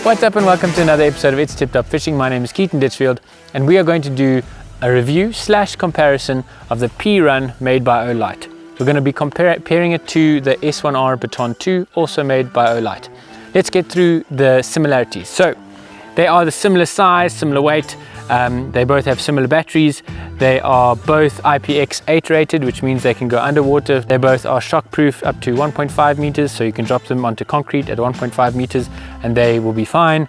What's up and welcome to another episode of It's Tip Top Fishing. My name is Keaton and we are going to do a review / comparison of the Perun made by Olight. We're going to be comparing it to the S1R Batton 2, also made by Olight. Let's get through the similarities. So they are the similar size, similar weight. They both have similar batteries. They are both IPX8 rated, which means they can go underwater. They both are shockproof up to 1.5 meters, so you can drop them onto concrete at 1.5 meters and they will be fine.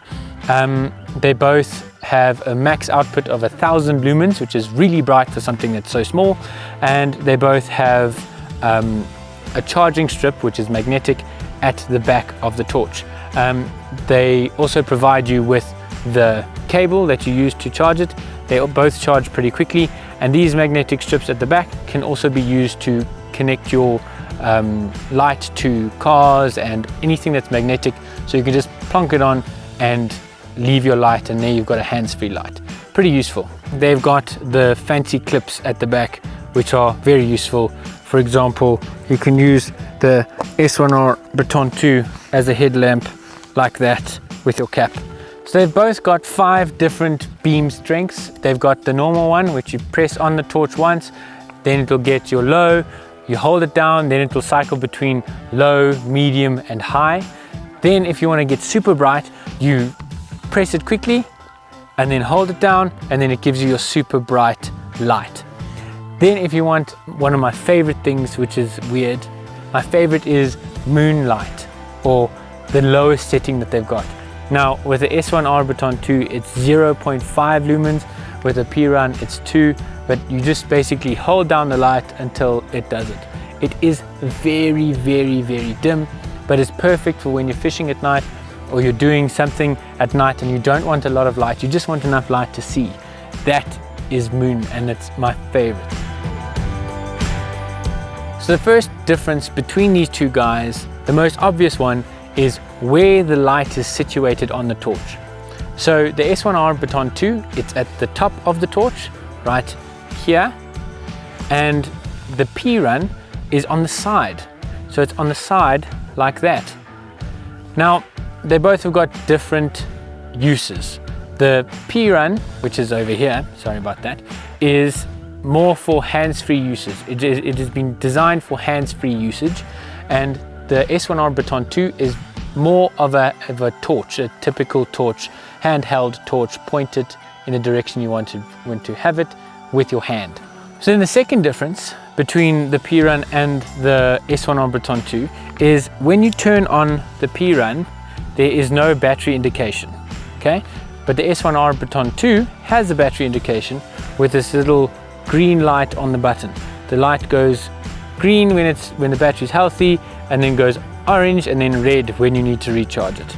They both have a max output of 1000 lumens, which is really bright for something that's so small. And they both have a charging strip, which is magnetic, at the back of the torch. They also provide you with the cable that you use to charge it. They both charge pretty quickly, and these magnetic strips at the back can also be used to connect your light to cars and anything that's magnetic, so you can just plonk it on and leave your light, and there you've got a hands-free light. Pretty useful. They've got the fancy clips at the back which are very useful. For example, you can use the S1R Batton 2 as a headlamp like that with your cap. So they've both got 5 different beam strengths. They've got the normal one, which you press on the torch once, then it'll get your low, you hold it down, then it will cycle between low, medium and high. Then if you want to get super bright, you press it quickly and then hold it down, and then it gives you your super bright light. Then if you want one of my favorite things, which is weird, my favorite is moonlight, or the lowest setting that they've got. Now with the S1R Batton 2 it's 0.5 lumens, with the Perun it's 2, but you just basically hold down the light until it does it. It is very, very, very dim, but it's perfect for when you're fishing at night or you're doing something at night and you don't want a lot of light, you just want enough light to see. That is moon, and it's my favorite. So the first difference between these two guys, the most obvious one, is where the light is situated on the torch. So the S1R Batton 2, it's at the top of the torch, right here, and the Perun is on the side. So it's on the side like that. Now, they both have got different uses. The Perun, which is over here, sorry about that, is more for hands-free uses. It has been designed for hands-free usage, and the S1R Batton 2 is more of a torch, a typical torch, handheld torch, pointed in the direction you want to have it with your hand. So then the second difference between the Perun and the S1R Batton 2 is when you turn on the Perun, there is no battery indication, okay? But the S1R Batton 2 has a battery indication with this little green light on the button. The light goes green when the battery is healthy, and then goes orange and then red when you need to recharge it.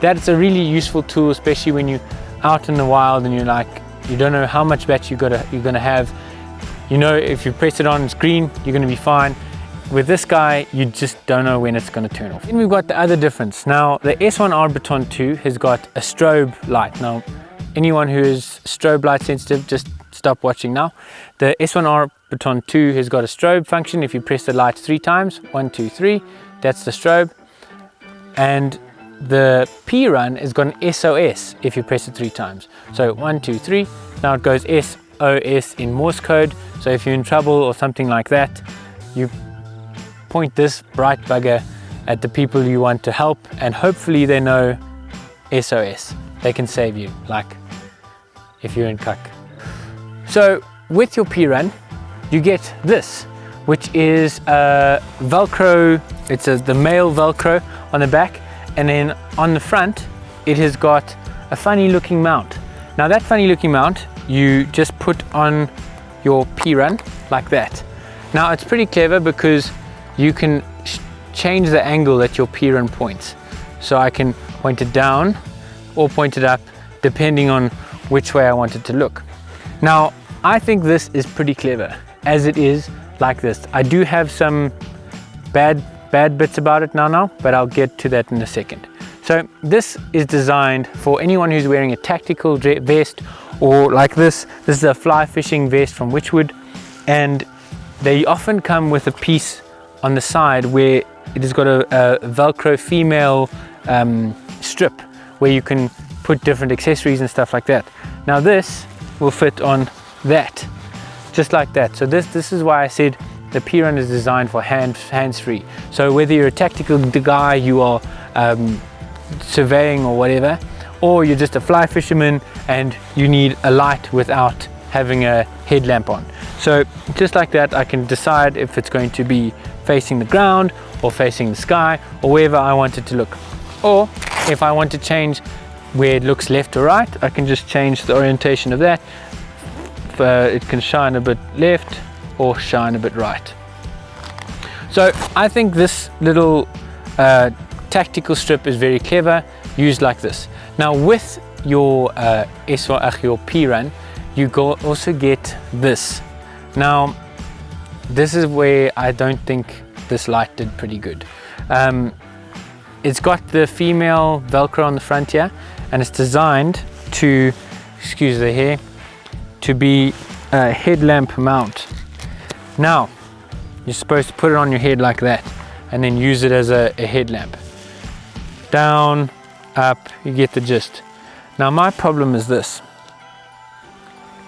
That's a really useful tool, especially when you're out in the wild and you don't know how much battery you're gonna have. You know, if you press it on, it's green, you're gonna be fine. With this guy, you just don't know when it's gonna turn off. Then we've got the other difference. Now, the S1R Batton 2 has got a strobe light. Now, anyone who is strobe light sensitive, just stop watching now. The S1R Batton 2 has got a strobe function. If you press the light 3 times, 1, 2, 3, that's the strobe. And the Perun has got an SOS if you press it 3 times. So 1, 2, 3, now it goes SOS in Morse code. So if you're in trouble or something like that, you point this bright bugger at the people you want to help, and hopefully they know SOS. They can save you, like if you're in cuck. So with your Perun, you get this, which is a Velcro. It's the male Velcro on the back, and then on the front, it has got a funny looking mount. Now that funny looking mount, you just put on your Perun like that. Now it's pretty clever because you can change the angle that your Perun points. So I can point it down or point it up, depending on which way I want it to look. Now, I think this is pretty clever, as it is like this. I do have some bad bits about it now, but I'll get to that in a second. So this is designed for anyone who's wearing a tactical vest, or like this. This is a fly fishing vest from Witchwood, and they often come with a piece on the side where it has got a Velcro female strip, where you can put different accessories and stuff like that. Now this will fit on that, just like that. So this is why I said the Perun is designed for hands-free. So whether you're a tactical guy, you are surveying or whatever, or you're just a fly fisherman and you need a light without having a headlamp on. So just like that, I can decide if it's going to be facing the ground or facing the sky or wherever I want it to look. Or if I want to change where it looks left or right, I can just change the orientation of that. It can shine a bit left or shine a bit right. So I think this little tactical strip is very clever, used like this. Now with your your Perun, you also get this. Now this is where I don't think this light did pretty good. It's got the female Velcro on the front here, and it's designed to, excuse the hair, to be a headlamp mount. Now you're supposed to put it on your head like that and then use it as a headlamp. Down, up, you get the gist. Now my problem is this,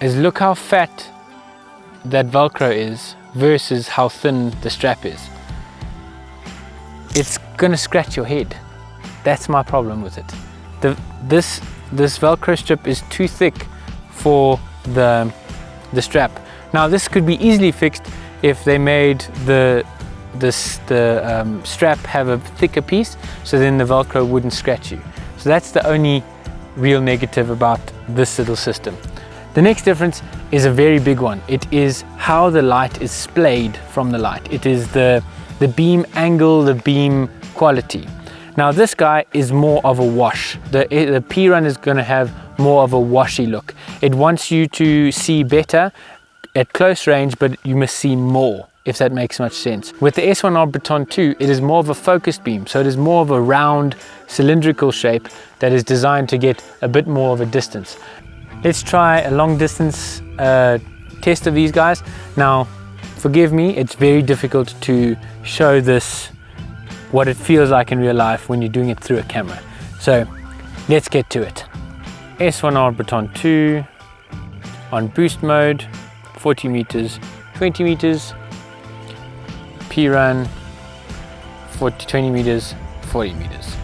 is look how fat that Velcro is versus how thin the strap is. It's gonna scratch your head. That's my problem with it. This Velcro strip is too thick for the strap. Now this could be easily fixed if they made the strap have a thicker piece, so then the Velcro wouldn't scratch you. So that's the only real negative about this little system. The next difference is a very big one. It is how the light is splayed from the light. It is the beam angle, the beam quality. Now this guy is more of a wash. The Perun is going to have more of a washy look. It wants you to see better at close range, but you must see more, if that makes much sense. With the S1R Batton 2, it is more of a focused beam, so it is more of a round cylindrical shape that is designed to get a bit more of a distance. Let's try a long distance test of these guys. Now forgive me, it's very difficult to show this what it feels like in real life when you're doing it through a camera. So let's get to it. S1R Batton 2 on boost mode, 40 meters, 20 meters, Perun 20 meters, 40 meters.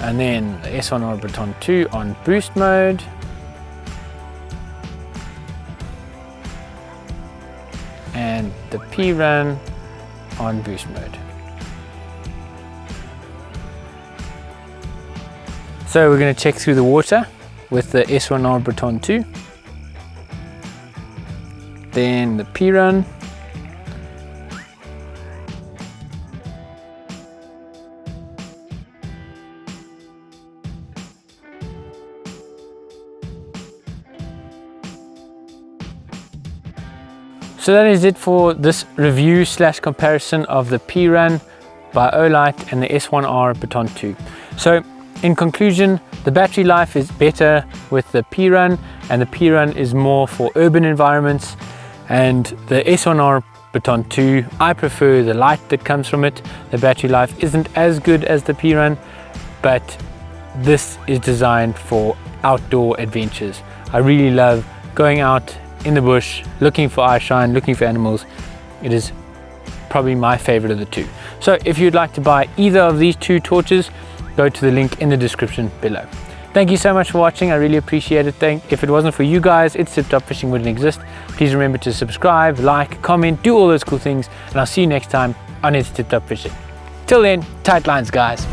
And then the S1R Batton 2 on boost mode, and the Perun on boost mode. So we're going to check through the water with the S1R Batton 2, then the Perun, so that is it for this review / comparison of the Perun by Olight and the S1R Batton 2. So in conclusion, the battery life is better with the Perun, and the Perun is more for urban environments, and the S1R Batton 2, I prefer the light that comes from it. The battery life isn't as good as the Perun, but this is designed for outdoor adventures. I really love going out in the bush, looking for eye shine, looking for animals. It is probably my favorite of the two. So if you'd like to buy either of these two torches, go to the link in the description below. Thank you so much for watching. I really appreciate it. If it wasn't for you guys, It's Tip Top Fishing wouldn't exist. Please remember to subscribe, like, comment, do all those cool things, and I'll see you next time on It's Tip Top Fishing. Till then, tight lines, guys.